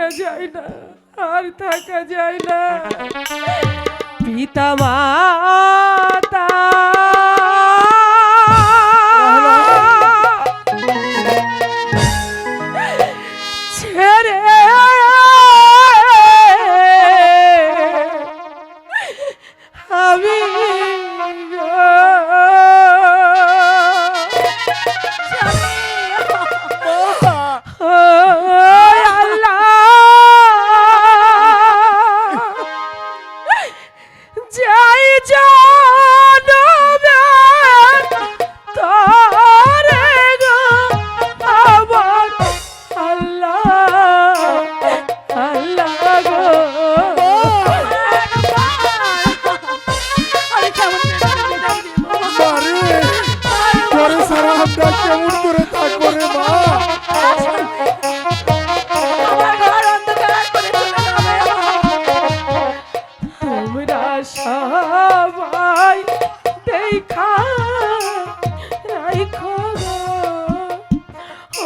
থাকা যায় না, আর থাকা যায় না। পিতা মাতা ছেড়ে আমি কেমন করে থাকবো রে মা? তোমরা সবাই দেখা রাখো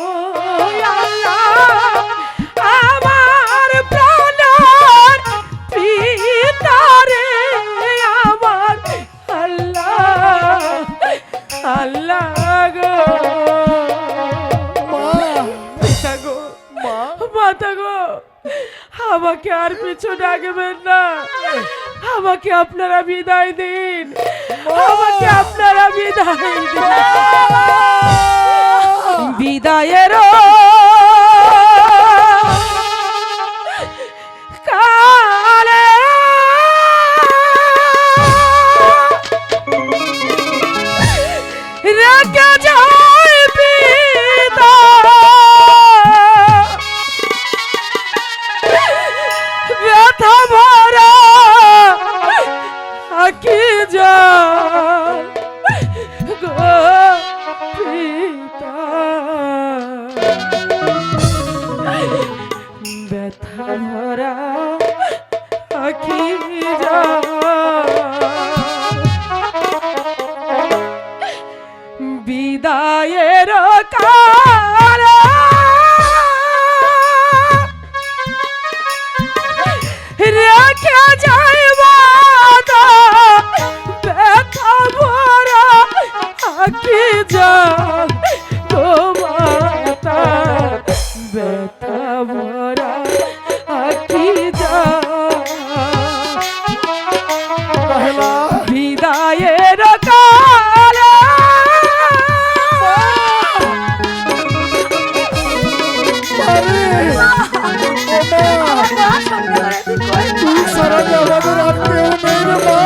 ও আল্লাহ, আমার প্রাণের পিতারে আমার আল্লাহ আল্লাহ গো পিতা গো মাতা গো, আমাকে আর পিছু ডাকবেন না, আমাকে আপনারা বিদায় দিন, আমাকে আপনারা বিদায় দিন। বিদায়ের কালে রেখে যায় পিতা ব্যথা ভরা আঁকি যায় গো পিতা, ব্যথা ভরা আঁকি যায়। বিদায়ের কালে রেখে যাইব ব্যথা ভরা আঁকি যায় গো মাতা, ব্যথা ভরা আঁকি যায়। বিদায়ের কালে তুই সারা আমাদের আর কেউ নেই রে মা।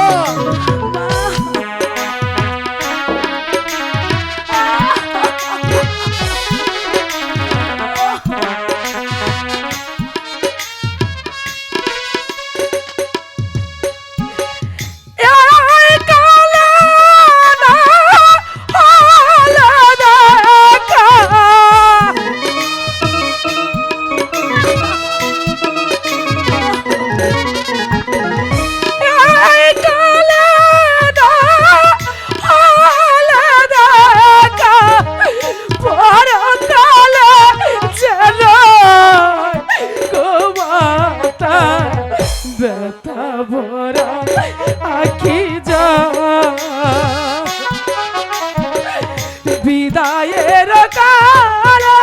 ব্যথা ভরা আঁকি যায়। বিদায়ের কালে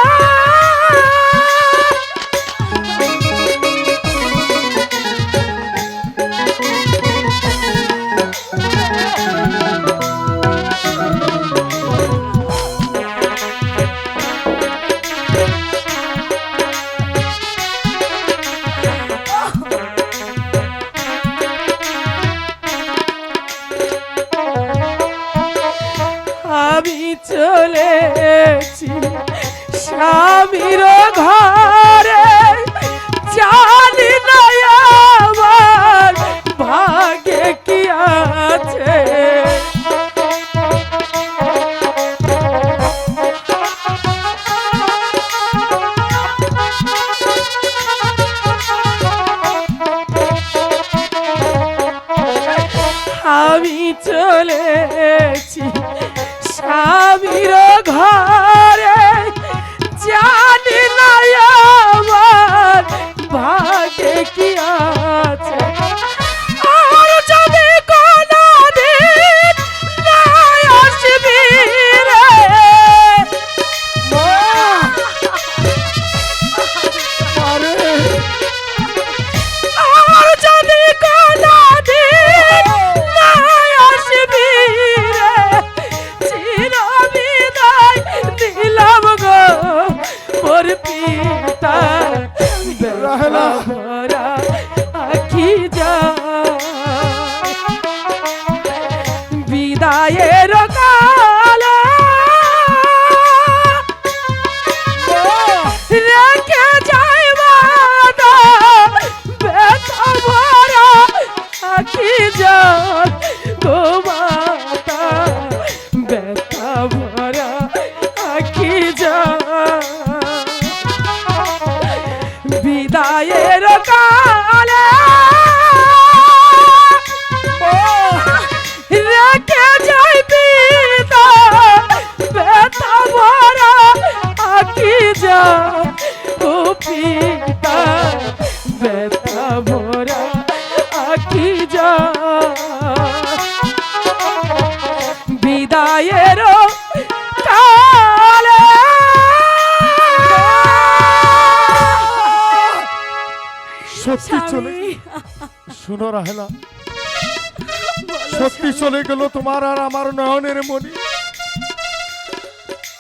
আমি চলেছি স্বামীর ঘরে, জানি না আমার ভাগ্যে কি আছে। আমি চলেছি স্বামীর ঘরে, জানি না আমার ভাগে কি আছে আর যদি কোনো দিন না আসবি রে মা আরে আর যদি কোনো দিন না আসবি রে চির বিদায় দিলাম গো মোর পিতা রাহেলা। ভরা আখি যা বিদায়ের কালে রেখে যাইবা না ব্যথা ভরা আখি যা গো মাতা ব্যথা ভরা আখি যা বিদায়ের কালে রেখে যাইবি না ব্যথা ভরা আখি যা ও পিতা ব্যথা ভরা আখি যা বিদায়ের কালে সত্যি চলে শুনো রাহেলা, সত্যি চলে গেল তোমার আর আমার নয়নের মনি।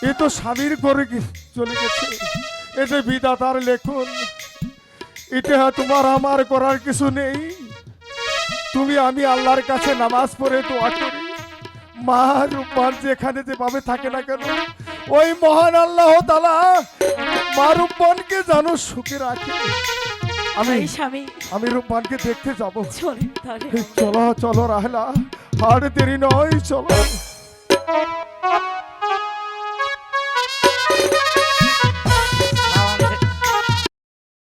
এ তো স্বামীর করে চলে গেছে, এটা বিধাতার লেখন, এটা তোমার আমার করার কিছু নেই। তুমি আমি আল্লাহর কাছে নামাজ পড়ে দোয়া করি, মা রূপবান যেখানে যেভাবে থাকে না কেন ওই মহান আল্লাহ তাআলা মা রূপবানকে জানো সুখে রাখে। আমি স্বামী আমি রূপবানকে দেখতে যাব। চলে তাহলে চলো চলো রাহেলা, আর দেরি নয়, চলো।